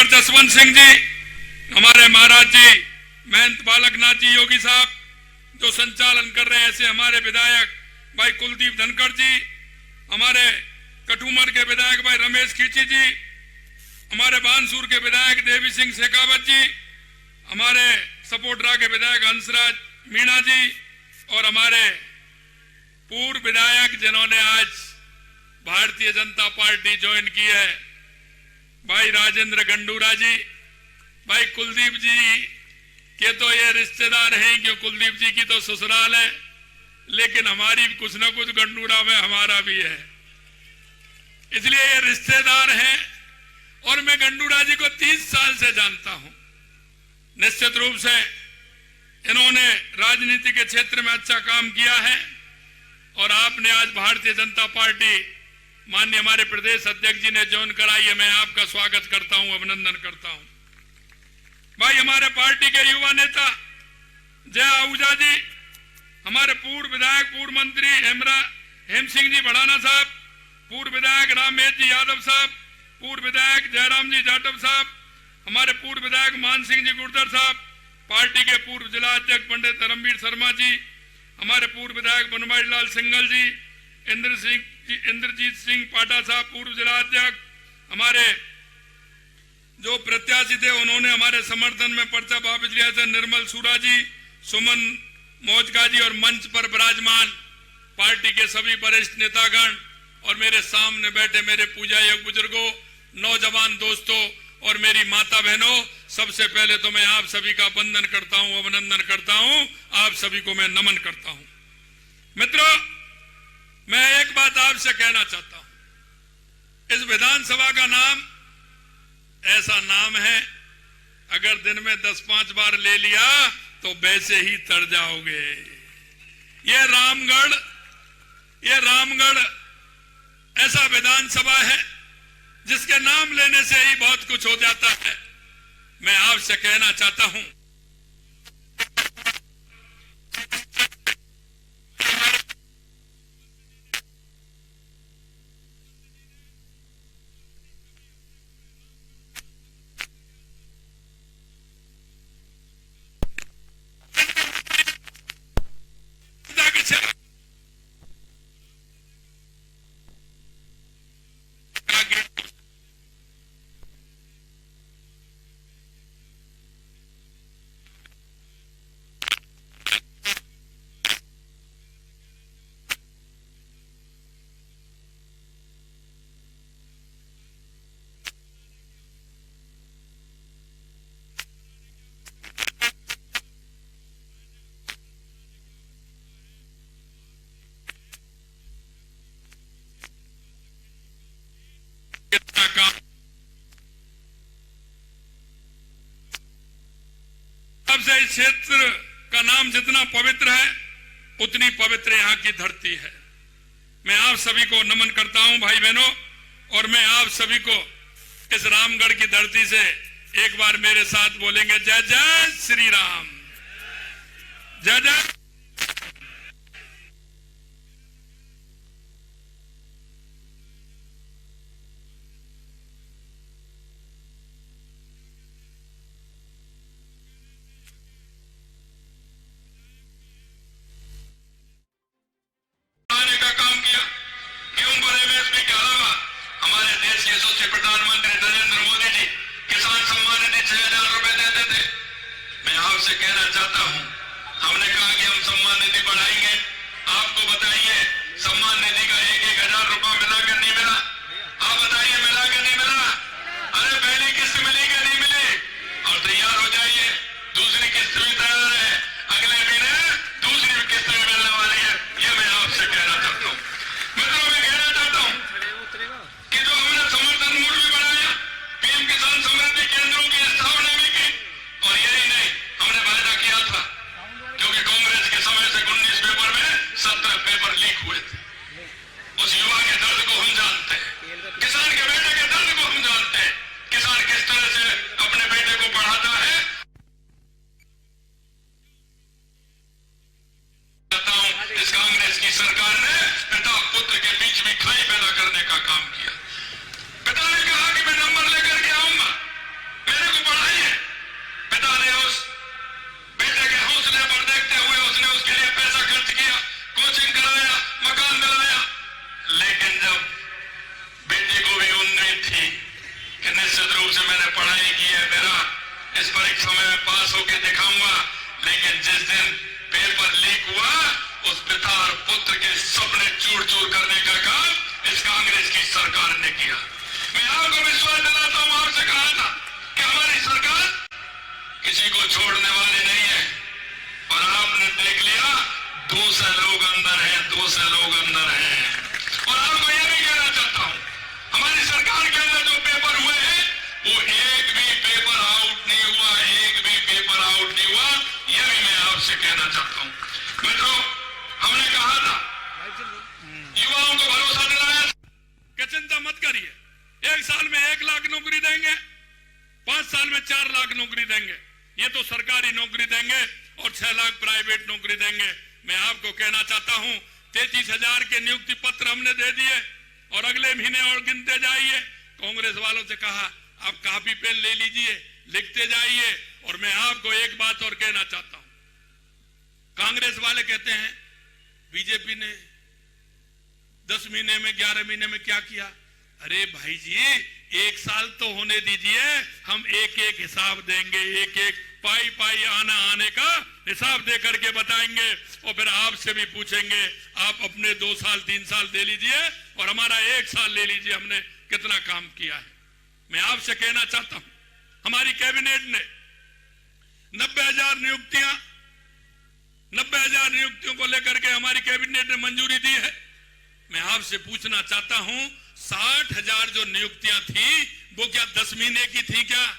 Doctor Jaswant Singh ji, हमारे महाराज जी, महंत बालकनाथ जी योगी साहब जो संचालन कर रहे हैं, ऐसे हमारे विधायक भाई कुलदीप धनखड़ जी, हमारे कटुमर के विधायक भाई रमेश खींची जी, हमारे बानसूर के विधायक देवी सिंह शेखावत जी, हमारे सपोटरा के विधायक हंसराज मीणा जी और हमारे पूर्व विधायक जिन्होंने आज भारतीय जनता पार्टी ज्वाइन की है, भाई राजेंद्र गंडूरा जी, भाई कुलदीप जी के तो ये रिश्तेदार हैं, क्यों कुलदीप जी की तो ससुराल है, लेकिन हमारी कुछ ना कुछ गंडूरा में हमारा भी है, इसलिए ये रिश्तेदार हैं। और मैं गंडूरा जी को 30 साल से जानता हूं। निश्चित रूप से इन्होंने राजनीति के क्षेत्र में अच्छा काम किया है और आपने आज भारतीय जनता पार्टी माननीय हमारे प्रदेश अध्यक्ष जी ने ज्वाइन कराई है, मैं आपका स्वागत करता हूं, अभिनंदन करता हूं। भाई हमारे पार्टी के युवा नेता जय आहूजा जी, हमारे पूर्व विधायक पूर्व मंत्री हेम सिंह जी भड़ाना साहब, पूर्व विधायक रामेश जी यादव साहब, पूर्व विधायक जयराम जी जाटव साहब, हमारे पूर्व विधायक मान सिंह जी गुर्जर साहब, पार्टी के पूर्व जिला अध्यक्ष पंडित धर्मवीर शर्मा जी, हमारे पूर्व विधायक बनवारी लाल सिंघल जी, इंद्रजीत सिंह पाटा साहब पूर्व जिला अध्यक्ष, हमारे जो प्रत्याशी थे उन्होंने हमारे समर्थन में पर्चा वापस लिया था, निर्मल सूरा जी, सुमन मौजका जी और मंच पर विराजमान पार्टी के सभी वरिष्ठ नेतागण और मेरे सामने बैठे मेरे पूजा योग बुजुर्गों, नौजवान दोस्तों और मेरी माता बहनों, सबसे पहले तो मैं आप सभी का वंदन करता हूं, अभिनंदन करता हूं, आप सभी को मैं नमन करता हूं। मित्रों, मैं एक बात आपसे कहना चाहता हूं, इस विधानसभा का नाम ऐसा नाम है, अगर दिन में 10-5 बार ले लिया तो वैसे ही तर जाओगे। ये रामगढ़ ऐसा विधानसभा है जिसके नाम लेने से ही बहुत कुछ हो जाता है। मैं आपसे कहना चाहता हूं, से इस क्षेत्र का नाम जितना पवित्र है उतनी पवित्र यहाँ की धरती है। मैं आप सभी को नमन करता हूं भाई बहनों, और मैं आप सभी को इस रामगढ़ की धरती से एक बार मेरे साथ बोलेंगे जय जय श्री राम, जय जय। प्रधानमंत्री नरेंद्र मोदी जी किसान सम्मान निधि 6,000 रुपए देते थे। मैं आपसे कहना चाहता हूं, हमने कहा कि हम सम्मान निधि बढ़ाएंगे। आपको बताइए, सम्मान निधि का 1,000 रुपए मिला कि नहीं मिला? आप बताइए, मिला कि नहीं मिला? अरे पहली किस्त मिली कि नहीं मिली? और तैयार हो जाइए, दूसरी किस्त भी तैयार है, अगले महीने दूसरी किस्त भी मिलने वाली है। ये मैं आपसे कहना चाहता हूँ। मित्रों, मैं कहना चाहता हूँ कि जो हमने समर्थन मूल्य भी बढ़ाया, पीएम किसान समृद्धि केंद्रों की स्थापना भी की, और यही नहीं, हमने वायदा किया था, क्योंकि कांग्रेस के समय से 19 पेपर में रूप से मैंने पढ़ाई की है, मेरा इस परीक्षा में पास होकर दिखाऊंगा, लेकिन जिस दिन पेपर लीक हुआ उस पिता और पुत्र के सपने चूर चूर करने का काम इस कांग्रेस की सरकार ने किया। मैं आपको विश्वास दिलाता हूं, आपसे कहा था कि हमारी सरकार किसी को छोड़ने वाली नहीं है, और आपने देख लिया 200 लोग अंदर हैं, 200 लोग अंदर हैं। और आपको यह भी कहना चाहता हूं, हमारी सरकार के अंदर जो पेपर हुए हैं वो एक भी पेपर आउट नहीं हुआ, एक भी पेपर आउट नहीं हुआ, यह भी मैं आपसे कहना चाहता हूं। मित्रों, हमने कहा था, युवाओं को भरोसा दिलाया कि चिंता मत करिए, 1 साल में 1 लाख नौकरी देंगे, 5 साल में 4 लाख नौकरी देंगे, ये तो सरकारी नौकरी देंगे, और 6 लाख प्राइवेट नौकरी देंगे। मैं आपको कहना चाहता हूं 33,000 के नियुक्ति पत्र हमने दे दिए, और अगले महीने और गिनते जाइए। कांग्रेस वालों से कहा आप कॉपी पेन ले लीजिए, लिखते जाइए। और मैं आपको एक बात और कहना चाहता हूं, कांग्रेस वाले कहते हैं बीजेपी ने 10 महीने में 11 महीने में क्या किया। अरे भाई जी, 1 साल तो होने दीजिए, हम एक एक हिसाब देंगे, एक एक पाई पाई आने का हिसाब दे करके बताएंगे, और फिर आपसे भी पूछेंगे आप अपने 2 साल 3 साल दे लीजिए और हमारा 1 साल ले लीजिए, हमने कितना काम किया है। मैं आपसे कहना चाहता हूं, हमारी कैबिनेट ने 90,000 नियुक्तियों को लेकर के हमारी कैबिनेट ने मंजूरी दी है। मैं आपसे पूछना चाहता हूं 60,000 जो नियुक्तियां थी वो क्या 10 महीने की थी क्या?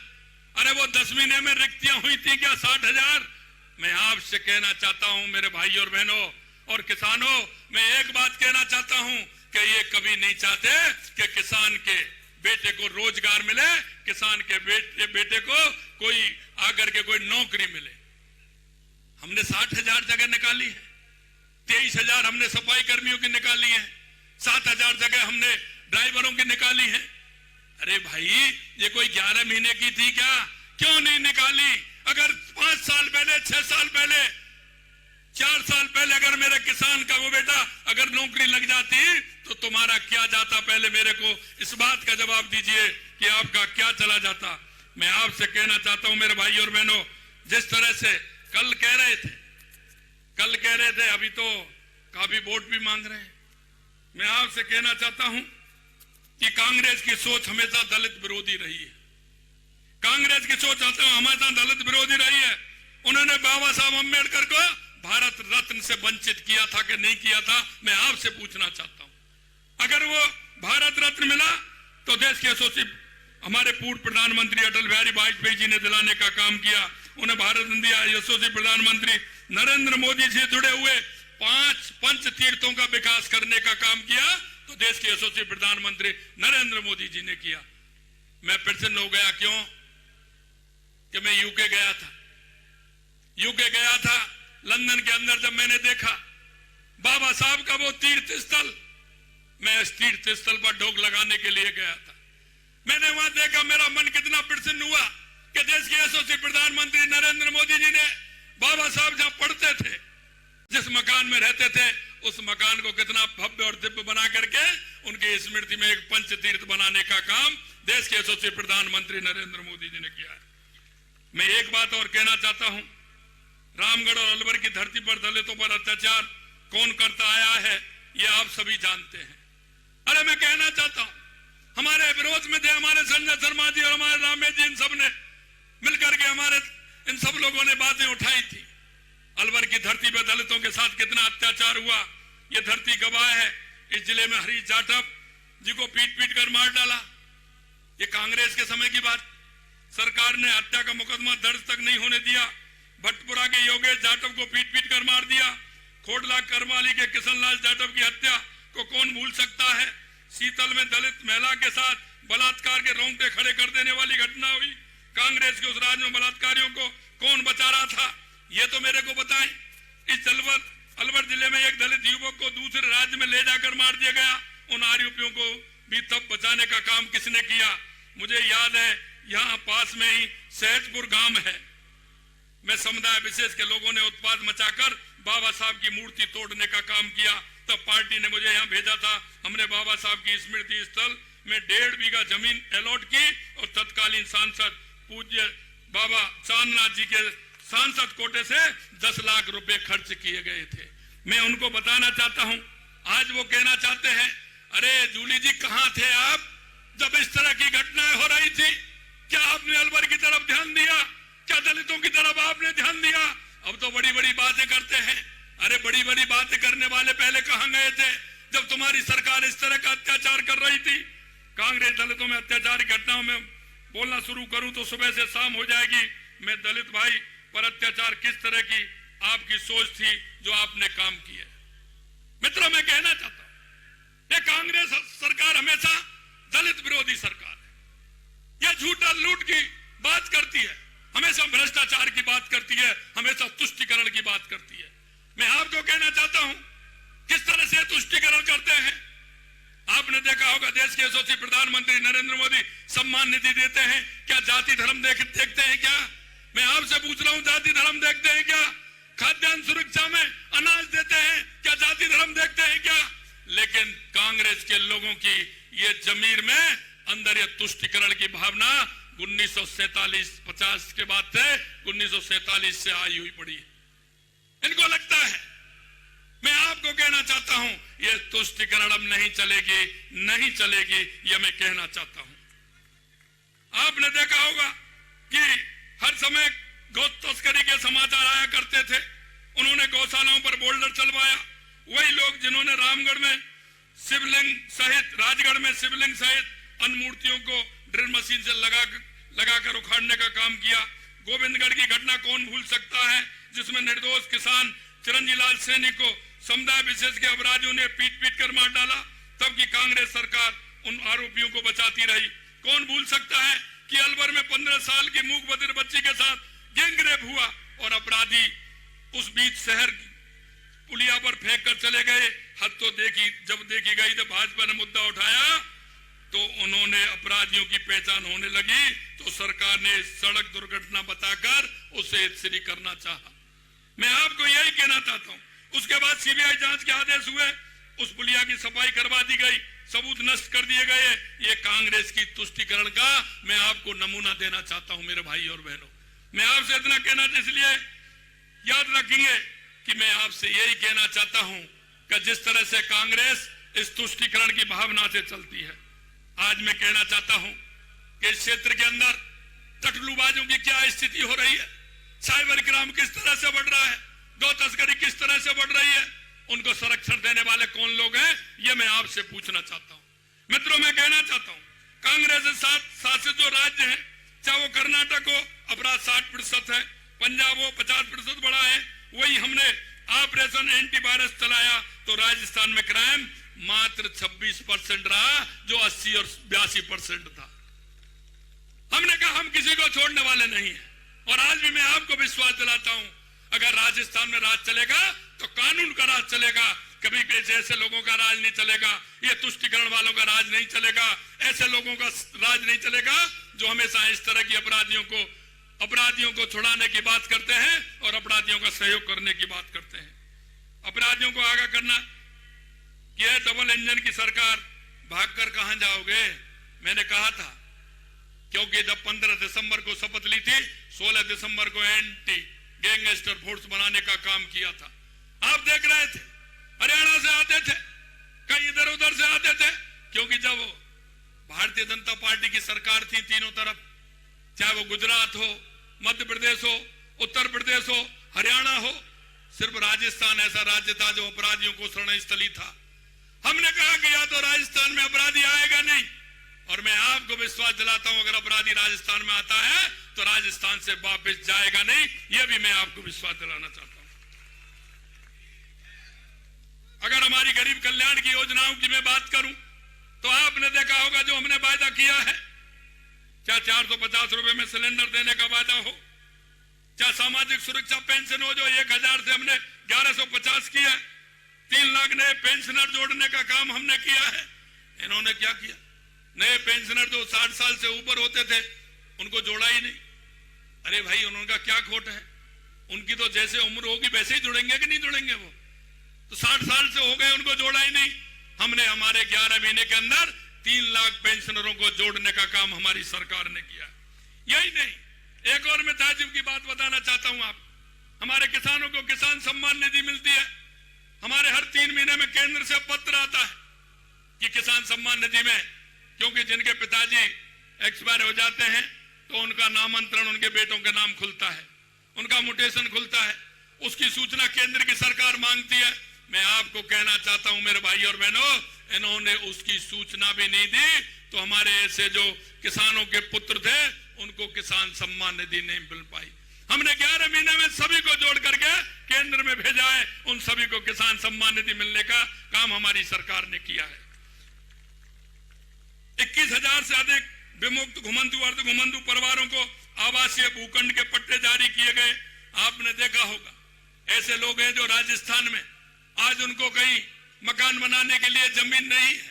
अरे वो 10 महीने में रिक्तियां हुई थी क्या 60,000? मैं आपसे कहना चाहता हूं मेरे भाई और बहनों और किसानों, मैं एक बात कहना चाहता हूं कि ये कभी नहीं चाहते कि किसान के बेटे को रोजगार मिले, किसान के बेटे को कोई आकर के कोई नौकरी मिले। हमने 60,000 जगह निकाली है, 23,000 हमने सफाई कर्मियों की निकाली है, 7,000 जगह हमने ड्राइवरों की निकाली है। अरे भाई, ये कोई 11 महीने की थी क्या? क्यों नहीं निकाली? अगर 5 साल पहले, 6 साल पहले, 4 साल पहले अगर मेरे किसान का वो बेटा अगर नौकरी लग जाती तो तुम्हारा क्या जाता? पहले मेरे को इस बात का जवाब दीजिए कि आपका क्या चला जाता। मैं आपसे कहना चाहता हूं मेरे भाई और बहनों, जिस तरह से कल कह रहे थे, अभी तो काफी वोट भी मांग रहे हैं। मैं आपसे कहना चाहता हूं कि कांग्रेस की सोच हमेशा दलित विरोधी रही है। कांग्रेस की सोच हमेशा दलित विरोधी रही है। उन्होंने बाबा साहब अम्बेडकर को भारत रत्न से वंचित किया था कि नहीं किया था? मैं आपसे पूछना चाहता हूं। अगर वो भारत रत्न मिला तो देश के यशस्वी हमारे पूर्व प्रधानमंत्री अटल बिहारी वाजपेयी जी ने दिलाने का काम किया। उन्हें भारत दिया। यशस्वी प्रधानमंत्री नरेंद्र मोदी से जुड़े हुए 5 पंच तीर्थों का विकास करने का काम किया तो देश के यशस्वी प्रधानमंत्री नरेंद्र मोदी जी ने किया। मैं प्रसन्न हो गया, क्यों कि मैं यूके गया था। लंदन के अंदर जब मैंने देखा बाबा साहब का वो तीर्थ स्थल, मैं इस तीर्थ स्थल पर ढोक लगाने के लिए गया था। मैंने वहां देखा, मेरा मन कितना प्रसन्न हुआ कि देश के यशस्वी प्रधानमंत्री नरेंद्र मोदी जी ने बाबा साहब जहां पढ़ते थे, जिस मकान में रहते थे, उस मकान को कितना भव्य और दिव्य बना करके उनकी स्मृति में एक पंच तीर्थ बनाने का काम देश के यशस्वी प्रधानमंत्री नरेंद्र मोदी जी ने किया है। मैं एक बात और कहना चाहता हूं, रामगढ़ और अलवर की धरती पर दलितों पर अत्याचार कौन करता आया है ये आप सभी जानते हैं। अरे मैं कहना चाहता हूं, हमारे विरोध में थे हमारे संजय शर्मा जी और हमारे रामेश जी, इन सब ने मिलकर के हमारे इन सब लोगों ने बातें उठाई थी। अलवर की धरती पर दलितों के साथ कितना अत्याचार हुआ ये धरती गवाह है। इस जिले में हरीश जाटव जी को पीट कर मार डाला। ये कांग्रेस के समय की बात। सरकार ने हत्या का मुकदमा दर्ज तक नहीं होने दिया। भटपुरा के योगेश जाटव को पीट कर मार दिया। खोडला करमाली के किशनलाल जाटव की हत्या को कौन भूल सकता है। शीतल में दलित महिला के साथ बलात्कार के रोंगटे खड़े कर देने वाली घटना हुई। कांग्रेस के उस राज में बलात्कारियों को कौन बचा रहा था ये तो मेरे को बताएं। इस अलवर जिले में एक दलित युवक को दूसरे राज्य में ले जाकर मार दिया गया। उन आरोपियों को भी तब बचाने का काम किसने किया? मुझे याद है यहाँ पास में ही सहजपुर गांव है, मैं समुदाय विशेष के लोगों ने उत्पाद मचाकर बाबा साहब की मूर्ति तोड़ने का काम किया। तब पार्टी ने मुझे यहाँ भेजा था। हमने बाबा साहब की स्मृति स्थल में 1.5 बीघा जमीन अलॉट की और तत्काल तत्कालीन सांसद पूज्य बाबा चांदनाथ जी के सांसद कोटे से 10 लाख रुपए खर्च किए गए थे। मैं उनको बताना चाहता हूं, आज वो कहना चाहते हैं, अरे जूली जी कहां थे आप जब इस तरह की घटनाएं हो रही थी? क्या आपने अलवर की तरफ ध्यान दिया? क्या दलितों की तरफ आपने ध्यान दिया? अब तो बड़ी बड़ी बातें करते हैं। अरे बड़ी बड़ी बातें करने वाले पहले कहां गए थे जब तुम्हारी सरकार इस तरह का अत्याचार कर रही थी? कांग्रेस दलितों में अत्याचार की घटनाओं में बोलना शुरू करूं तो सुबह से शाम हो जाएगी। मैं दलित भाई पर अत्याचार किस तरह की आपकी सोच थी जो आपने काम किए? मित्रों, मैं कहना चाहता हूं, ये कांग्रेस सरकार हमेशा दलित विरोधी सरकार है। यह झूठा लूट की बात करती है, हमेशा भ्रष्टाचार की बात करती है, हमेशा तुष्टीकरण की बात करती है। मैं आपको कहना चाहता हूं किस तरह से तुष्टीकरण करते हैं। आपने देखा होगा देश के यशस्वी प्रधानमंत्री नरेंद्र मोदी सम्मान निधि देते हैं। क्या जाति धर्म देखते हैं क्या? मैं आपसे पूछ रहा हूं, जाति धर्म देखते हैं क्या? खाद्यान्न सुरक्षा में अनाज देते हैं, क्या जाति धर्म देखते हैं क्या? लेकिन कांग्रेस के लोगों की ये जमीर में अंदर ये तुष्टीकरण की भावना 1947-50 के बाद से 1947 से आई हुई पड़ी है। इनको लगता है, मैं आपको कहना चाहता हूं, ये तुष्टीकरण अब नहीं चलेगी, नहीं चलेगी, ये मैं कहना चाहता हूं। आपने देखा होगा कि हर समय गौ तस्करी के समाचार आया करते थे। उन्होंने गौशालाओं पर बोल्डर चलवाया। वही लोग जिन्होंने रामगढ़ में शिवलिंग सहित, राजगढ़ में शिवलिंग सहित अन्य मूर्तियों को ड्रिल मशीन से लगाकर उखाड़ने का काम किया। गोविंदगढ़ की घटना कौन भूल सकता है, जिसमें निर्दोष किसान चिरंजीव लाल सैनी को समुदाय विशेष के अपराधियों ने पीट कर मार डाला, तब की कांग्रेस सरकार उन आरोपियों को बचाती रही। कौन भूल सकता है कि अलवर में 15 साल की मूक बधिर बच्ची के साथ गैंगरेप हुआ और अपराधी उस बीच शहर पुलिया पर फेंक कर चले गए। हद तो जब देखी गई तो भाजपा ने मुद्दा उठाया तो उन्होंने अपराधियों की पहचान होने लगी तो सरकार ने सड़क दुर्घटना बताकर उसे श्री करना चाहा। मैं आपको यही कहना चाहता हूं। उसके बाद सीबीआई जांच के आदेश हुए, उस पुलिया की सफाई करवा दी गई, सबूत नष्ट कर दिए गए। ये कांग्रेस की तुष्टीकरण का मैं आपको नमूना देना चाहता हूं मेरे भाई और बहनों। मैं आपसे इतना कहना इसलिए याद रखेंगे कि मैं आपसे यही कहना चाहता हूं कि जिस तरह से कांग्रेस इस तुष्टीकरण की भावना से चलती है, आज मैं कहना चाहता हूं कि इस क्षेत्र के अंदर टकलूबाजों की क्या स्थिति हो रही है, साइबर क्राइम किस तरह से बढ़ रहा है, गौ तस्करी किस तरह से बढ़ रही है, उनको संरक्षण देने वाले कौन लोग हैं, ये मैं आपसे पूछना चाहता हूं। मित्रों, मैं कहना चाहता हूं कांग्रेस के साथ शासित जो राज्य हैं, चाहे वो कर्नाटक हो, अपराध 60% है, पंजाब हो 50% बढ़ा है। वही हमने ऑपरेशन एंटीवायरस चलाया तो राजस्थान में क्राइम मात्र 26% रहा, जो 80 और 82% था। हमने कहा हम किसी को छोड़ने वाले नहीं है, और आज भी मैं आपको विश्वास दिलाता हूं, अगर राजस्थान में राज चलेगा तो कानून का राज चलेगा। कभी ऐसे लोगों का राज नहीं चलेगा, ये तुष्टीकरण वालों का राज नहीं चलेगा, ऐसे लोगों का राज नहीं चलेगा जो हमेशा इस तरह की अपराधियों को छुड़ाने की बात करते हैं और अपराधियों का सहयोग करने की बात करते हैं। अपराधियों को आगाह करना, यह डबल इंजन की सरकार, भागकर कहां जाओगे? मैंने कहा था, क्योंकि जब 15 दिसंबर को शपथ ली थी, 16 दिसंबर को एंटी गैंगस्टर फोर्स बनाने का काम किया था। आप देख रहे थे, हरियाणा से आते थे, कहीं इधर उधर से आते थे, क्योंकि जब भारतीय जनता पार्टी की सरकार थी तीनों तरफ, चाहे वो गुजरात हो, मध्य प्रदेश हो, उत्तर प्रदेश हो, हरियाणा हो, सिर्फ राजस्थान ऐसा राज्य था जो अपराधियों को शरण स्थली था। हमने कहा कि या तो राजस्थान में अपराधी आएगा नहीं, और मैं आपको विश्वास दिलाता हूं अगर अपराधी राजस्थान में आता है तो राजस्थान से वापस जाएगा नहीं, यह भी मैं आपको विश्वास दिलाना चाहता हूं। अगर हमारी गरीब कल्याण की योजनाओं की मैं बात करूं तो आपने देखा होगा जो हमने वायदा किया है, चाहे 450 रुपए में सिलेंडर देने का वायदा हो, चाहे सामाजिक सुरक्षा पेंशन हो जो 1000 से हमने 1150 किया, 3 लाख नए पेंशनर जोड़ने का काम हमने किया है। इन्होंने क्या किया? नए पेंशनर जो 60 साल से ऊपर होते थे उनको जोड़ा ही नहीं। अरे भाई, उनका क्या खोट है? उनकी तो जैसे उम्र होगी वैसे ही जुड़ेंगे कि नहीं जुड़ेंगे? वो तो 60 साल से हो गए, उनको जोड़ा ही नहीं। हमने हमारे 11 महीने के अंदर 3 लाख पेंशनरों को जोड़ने का काम हमारी सरकार ने किया। यही नहीं, एक और मैं ताजुब की बात बताना चाहता हूं आप, हमारे किसानों को किसान सम्मान निधि मिलती है। हमारे हर 3 महीने में केंद्र से पत्र आता है कि किसान सम्मान निधि में, क्योंकि जिनके पिताजी एक्सपायर हो जाते हैं तो उनका नामांतरण उनके बेटों के नाम खुलता है, उनका म्यूटेशन खुलता है, उसकी सूचना केंद्र की सरकार मांगती है। मैं आपको कहना चाहता हूं मेरे भाई और बहनों, इन्होंने उसकी सूचना भी नहीं दी, तो हमारे ऐसे जो किसानों के पुत्र थे उनको किसान सम्मान निधि नहीं मिल पाई। हमने 11 महीने में सभी को जोड़ करके केंद्र में भेजा है, उन सभी को किसान सम्मान निधि मिलने का काम हमारी सरकार ने किया है। 21,000 से अधिक विमुक्त घुमंतु अर्ध घुमंतु परिवारों को आवासीय भूखंड के पट्टे जारी किए गए। आपने देखा होगा ऐसे लोग हैं जो राजस्थान में आज उनको कहीं मकान बनाने के लिए जमीन नहीं है,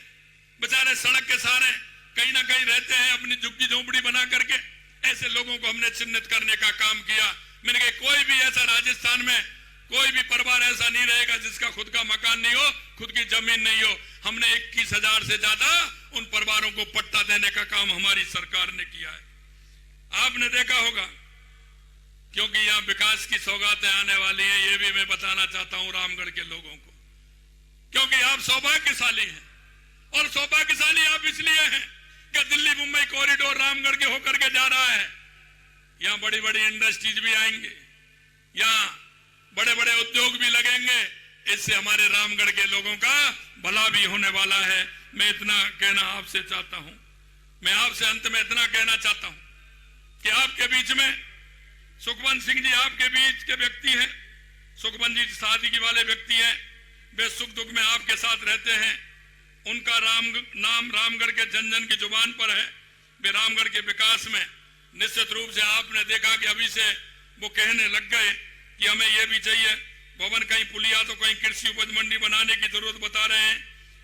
बेचारे सड़क के सहारे कहीं ना कहीं रहते हैं अपनी झुग्गी झोंपड़ी बना करके। ऐसे लोगों को हमने चिन्हित करने का काम किया। मैंने कहा कोई भी ऐसा राजस्थान में कोई भी परिवार ऐसा नहीं रहेगा जिसका खुद का मकान नहीं हो, खुद की जमीन नहीं हो। हमने 21,000 से ज्यादा उन परिवारों को पट्टा देने का काम हमारी सरकार ने किया है। आपने देखा होगा, क्योंकि यहाँ विकास की सौगातें आने वाली हैं, ये भी मैं बताना चाहता हूं रामगढ़ के लोगों को, क्योंकि आप सौभाग्यशाली हैं। और सौभाग्यशाली आप इसलिए हैं कि दिल्ली मुंबई कॉरिडोर रामगढ़ के होकर के जा रहा है। यहाँ बड़ी बड़ी इंडस्ट्रीज भी आएंगे, यहाँ बड़े बड़े उद्योग भी लगेंगे, इससे हमारे रामगढ़ के लोगों का भला भी होने वाला है। मैं इतना कहना आपसे चाहता हूं, मैं आपसे अंत में इतना कहना चाहता हूं कि आपके बीच में सुखवंत सिंह जी आपके बीच के व्यक्ति हैं। सुखवंत जी शादी वाले व्यक्ति हैं, वे सुख दुख में आपके साथ रहते हैं। उनका नाम रामगढ़ के जन जन की जुबान पर है। वे रामगढ़ के विकास में निश्चित रूप से आपने देखा कि अभी से वो कहने लग गए कि हमें ये भी चाहिए भवन, कहीं पुलिया तो कहीं कृषि उपज मंडी बनाने की जरूरत बता रहे हैं।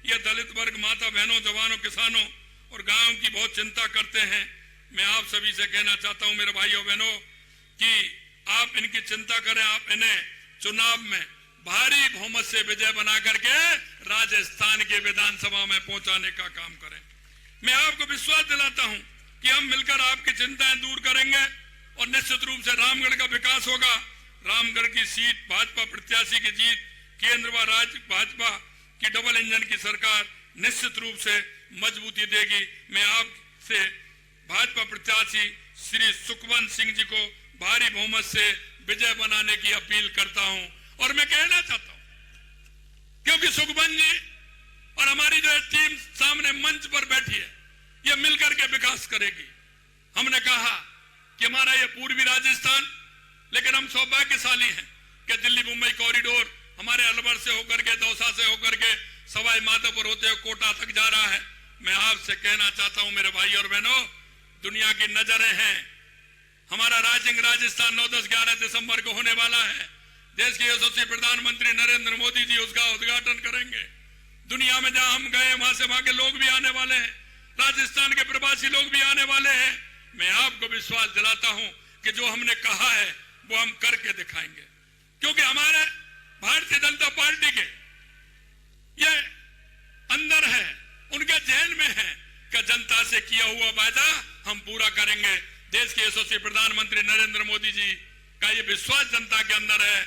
ये दलित वर्ग, माता बहनों, जवानों, किसानों और गांव की बहुत चिंता करते हैं। मैं आप सभी से कहना चाहता हूं मेरे भाइयों बहनों कि आप इनकी चिंता करें, आप इन्हें चुनाव में भारी बहुमत से विजय बना करके राजस्थान के विधानसभा में पहुंचाने का काम करें। मैं आपको विश्वास दिलाता हूं कि हम मिलकर आपकी चिंताएं दूर करेंगे और निश्चित रूप से रामगढ़ का विकास होगा। रामगढ़ की सीट भाजपा प्रत्याशी की जीत, केंद्र व राज्य भाजपा की डबल इंजन की सरकार निश्चित रूप से मजबूती देगी। मैं आपसे भाजपा प्रत्याशी श्री सुखवंत सिंह जी को भारी बहुमत से विजय बनाने की अपील करता हूं। और मैं कहना चाहता हूं क्योंकि सुखवंत जी और हमारी जो टीम सामने मंच पर बैठी है, ये मिलकर के विकास करेगी। हमने कहा कि हमारा ये पूर्वी राजस्थान, लेकिन हम सौभाग्यशाली हैं कि दिल्ली मुंबई कॉरिडोर हमारे अलवर से होकर के, दौसा से होकर के सवाई माधोपुर होते हुए कोटा तक जा रहा है। मैं आपसे कहना चाहता हूं मेरे भाई और बहनों, दुनिया की नजरें हैं। हमारा राइजिंग राजस्थान 9, 10, 11 दिसंबर को होने वाला है। देश के यशस्वी प्रधानमंत्री नरेंद्र मोदी जी उसका उद्घाटन करेंगे। दुनिया में जहां हम गए वहां के लोग भी आने वाले हैं, राजस्थान के प्रवासी लोग भी आने वाले हैं। मैं आपको विश्वास दिलाता हूं कि जो हमने कहा है वो हम करके दिखाएंगे, क्योंकि हमारे भारतीय जनता पार्टी के ये अंदर है, उनके जहन में है कि जनता से किया हुआ वादा हम पूरा करेंगे। देश के यशस्वी प्रधानमंत्री नरेंद्र मोदी जी का ये विश्वास जनता के अंदर है,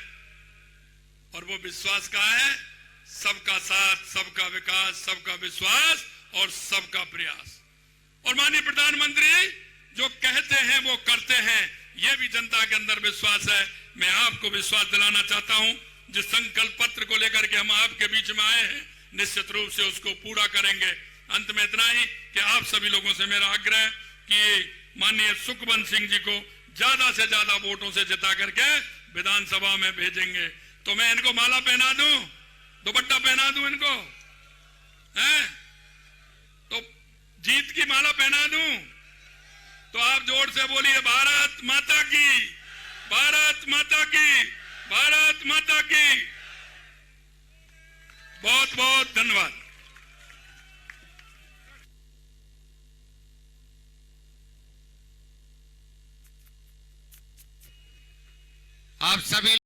और वो विश्वास का है सबका साथ, सबका विकास, सबका विश्वास और सबका प्रयास। और माननीय प्रधानमंत्री जो कहते हैं वो करते हैं, ये भी जनता के अंदर विश्वास है। मैं आपको विश्वास दिलाना चाहता हूं, जिस संकल्प पत्र को लेकर के हम आपके बीच में आए हैं, निश्चित रूप से उसको पूरा करेंगे। अंत में इतना ही कि आप सभी लोगों से मेरा आग्रह कि माननीय सुखवंत सिंह जी को ज्यादा से ज्यादा वोटों से जिता करके विधानसभा में भेजेंगे। तो मैं इनको माला पहना दूं, दुपट्टा पहना दूं इनको, हैं? तो जीत की माला पहना दूं, तो आप जोर से बोलिए भारत माता की, भारत माता की, भारत माता की। बहुत बहुत धन्यवाद। आप सभी